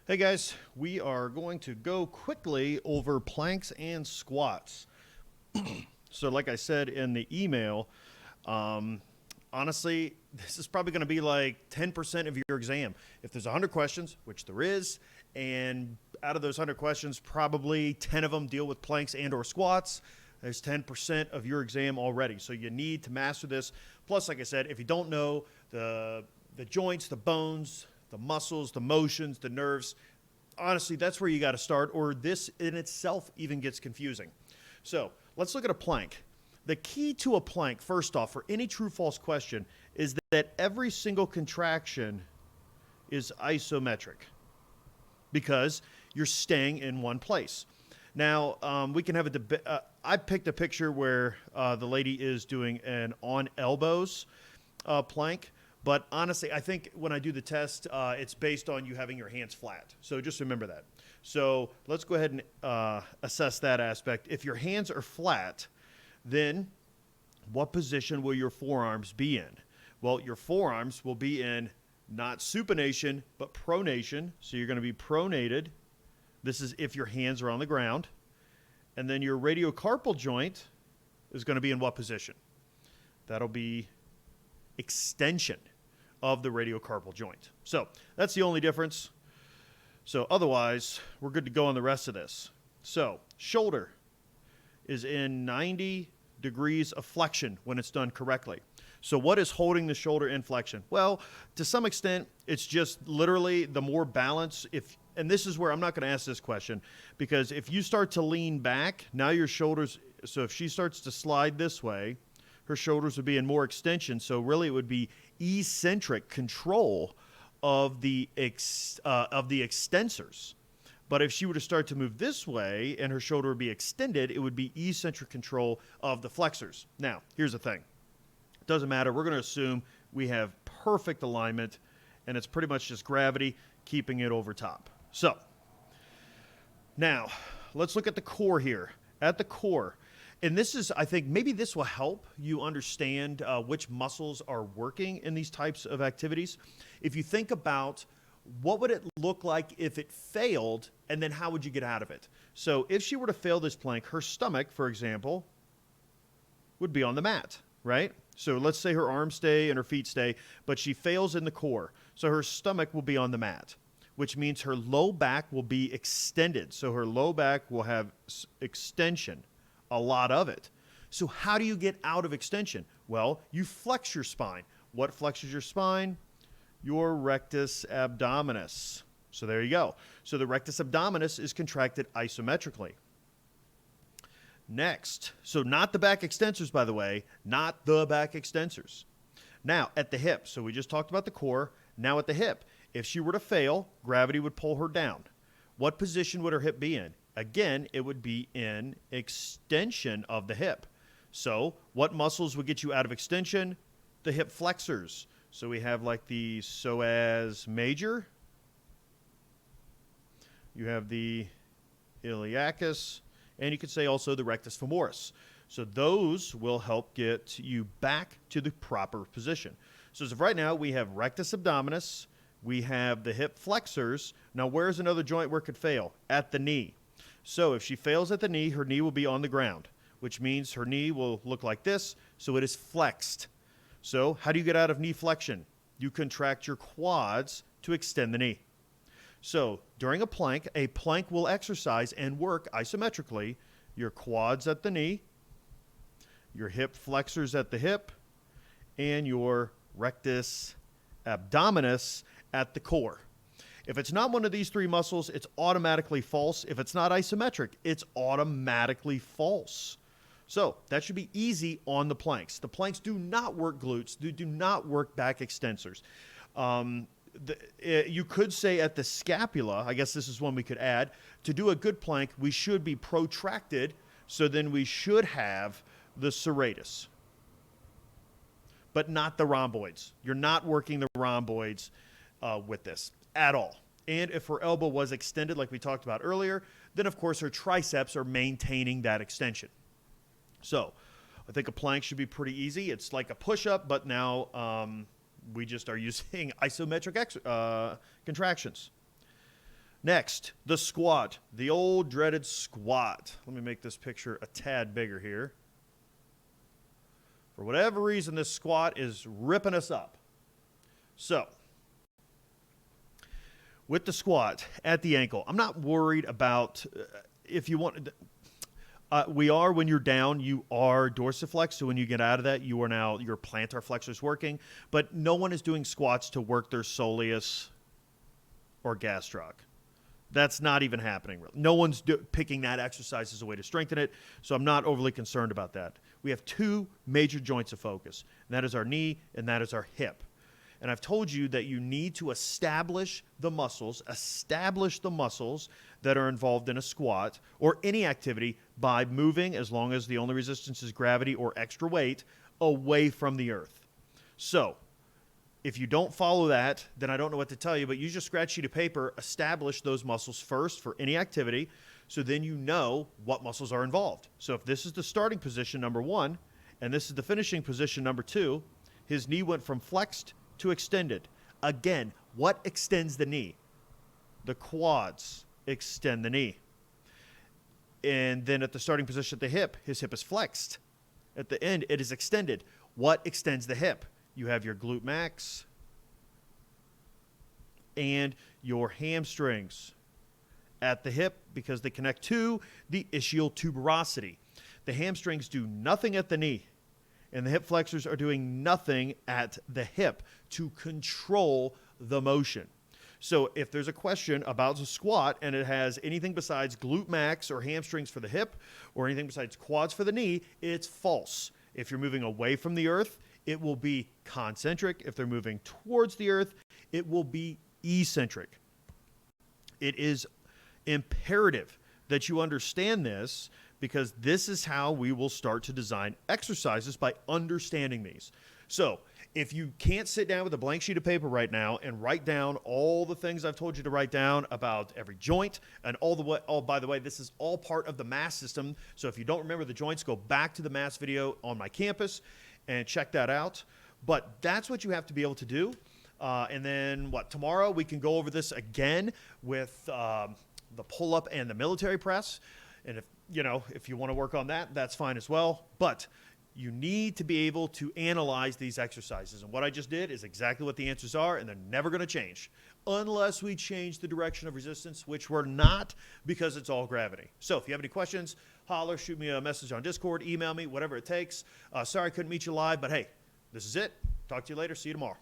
Hey guys, we are going to go quickly over planks and squats. So, like I said in the email, um, honestly, this is probably going to be like 10% of your exam. If there's 100 questions, which there is, and out of those 100 questions, probably 10 of them deal with planks and or squats. There's 10% of your exam already. So you need to master this. Plus, like I said, if you don't know the joints, the bones, the muscles, the motions, the nerves, honestly, that's where you got to start, or this in itself even gets confusing. So let's look at a plank. The key to a plank, first off, for any true false question, is that every single contraction is isometric because you're staying in one place. Now, we can have a debate. I picked a picture where the lady is doing an on elbows plank. But honestly, I think when I do the test, it's based on you having your hands flat. So just remember that. So let's go ahead and assess that aspect. If your hands are flat, then what position will your forearms be in? Well, your forearms will be in not supination, but pronation. So you're going to be pronated. This is if your hands are on the ground. And then your radiocarpal joint is going to be in what position? That'll be extension of the radiocarpal joint. So that's the only difference. So otherwise, we're good to go on the rest of this. So shoulder is in 90 degrees of flexion when it's done correctly. So what is holding the shoulder in flexion? Well, to some extent, it's just literally the more balance. And this is where I'm not going to ask this question, because if you start to lean back, now your shoulders, so if she starts to slide this way, her shoulders would be in more extension. So really it would be eccentric control of the extensors. But if she were to start to move this way and her shoulder would be extended, it would be eccentric control of the flexors. Now, here's the thing. It doesn't matter. We're going to assume we have perfect alignment, and it's pretty much just gravity keeping it over top. So now let's look at the core here. At the core, and this is, I think, maybe this will help you understand which muscles are working in these types of activities. If you think about what would it look like if it failed, and then how would you get out of it? So if she were to fail this plank, her stomach, for example, would be on the mat, right? So let's say her arms stay and her feet stay, but she fails in the core. So her stomach will be on the mat, which means her low back will be extended. So her low back will have extension. A lot of it. So how do you get out of extension? Well, you flex your spine. What flexes your spine? Your rectus abdominis. So there you go. So the rectus abdominis is contracted isometrically. Next, so not the back extensors, by the way, not the back extensors. Now, at the hip, so we just talked about the core. Now at the hip, if she were to fail, gravity would pull her down. What position would her hip be in? Again, it would be in extension of the hip. So what muscles would get you out of extension? The hip flexors. So we have like the psoas major. You have the iliacus. And you could say also the rectus femoris. So those will help get you back to the proper position. So as of right now, we have rectus abdominis. We have the hip flexors. Now, where's another joint where it could fail? At the knee. So if she fails at the knee, her knee will be on the ground, which means her knee will look like this, so it is flexed. So how do you get out of knee flexion? You contract your quads to extend the knee. So during a plank will exercise and work isometrically your quads at the knee, your hip flexors at the hip, and your rectus abdominis at the core. If it's not one of these three muscles, it's automatically false. If it's not isometric, it's automatically false. So that should be easy on the planks. The planks do not work glutes. They do not work back extensors. You could say at the scapula, I guess this is one we could add, to do a good plank, we should be protracted, so then we should have the serratus, but not the rhomboids. You're not working the rhomboids with this at all. And if her elbow was extended, like we talked about earlier, then of course her triceps are maintaining that extension. So I think a plank should be pretty easy. It's like a push-up, but now we just are using isometric contractions. Next, the squat, the old dreaded squat. Let me make this picture a tad bigger here. For whatever reason, this squat is ripping us up. So, with the squat at the ankle, I'm not worried about if you want. We are, when you're down, you are dorsiflex. So when you get out of that, you are now, your plantar flexors working. But no one is doing squats to work their soleus or gastroc. That's not even happening. No one's picking that exercise as a way to strengthen it, so I'm not overly concerned about that. We have two major joints of focus, and that is our knee and that is our hip. And I've told you that you need to establish the muscles that are involved in a squat or any activity by moving, as long as the only resistance is gravity or extra weight, away from the earth. So, if you don't follow that, then I don't know what to tell you, but use your scratch sheet of paper, establish those muscles first for any activity, so then you know what muscles are involved. So if this is the starting position, number 1, and this is the finishing position, number 2, his knee went from flexed to extended. Again, what extends the knee? The quads extend the knee. And then at the starting position at the hip, his hip is flexed. At the end, it is extended. What extends the hip? You have your glute max and your hamstrings at the hip because they connect to the ischial tuberosity. The hamstrings do nothing at the knee, and the hip flexors are doing nothing at the hip to control the motion. So if there's a question about a squat and it has anything besides glute max or hamstrings for the hip or anything besides quads for the knee, it's false. If you're moving away from the earth, it will be concentric. If they're moving towards the earth, it will be eccentric. It is imperative that you understand this, because this is how we will start to design exercises, by understanding these. So if you can't sit down with a blank sheet of paper right now and write down all the things I've told you to write down about every joint and all the way, oh, by the way, this is all part of the MASS system. So if you don't remember the joints, go back to the MASS video on my campus and check that out. But that's what you have to be able to do. And then tomorrow we can go over this again with the pull-up and the military press. And if you want to work on that, that's fine as well. But you need to be able to analyze these exercises. And what I just did is exactly what the answers are, and they're never going to change unless we change the direction of resistance, which we're not, because it's all gravity. So if you have any questions, holler, shoot me a message on Discord, email me, whatever it takes. Sorry I couldn't meet you live, but hey, this is it. Talk to you later. See you tomorrow.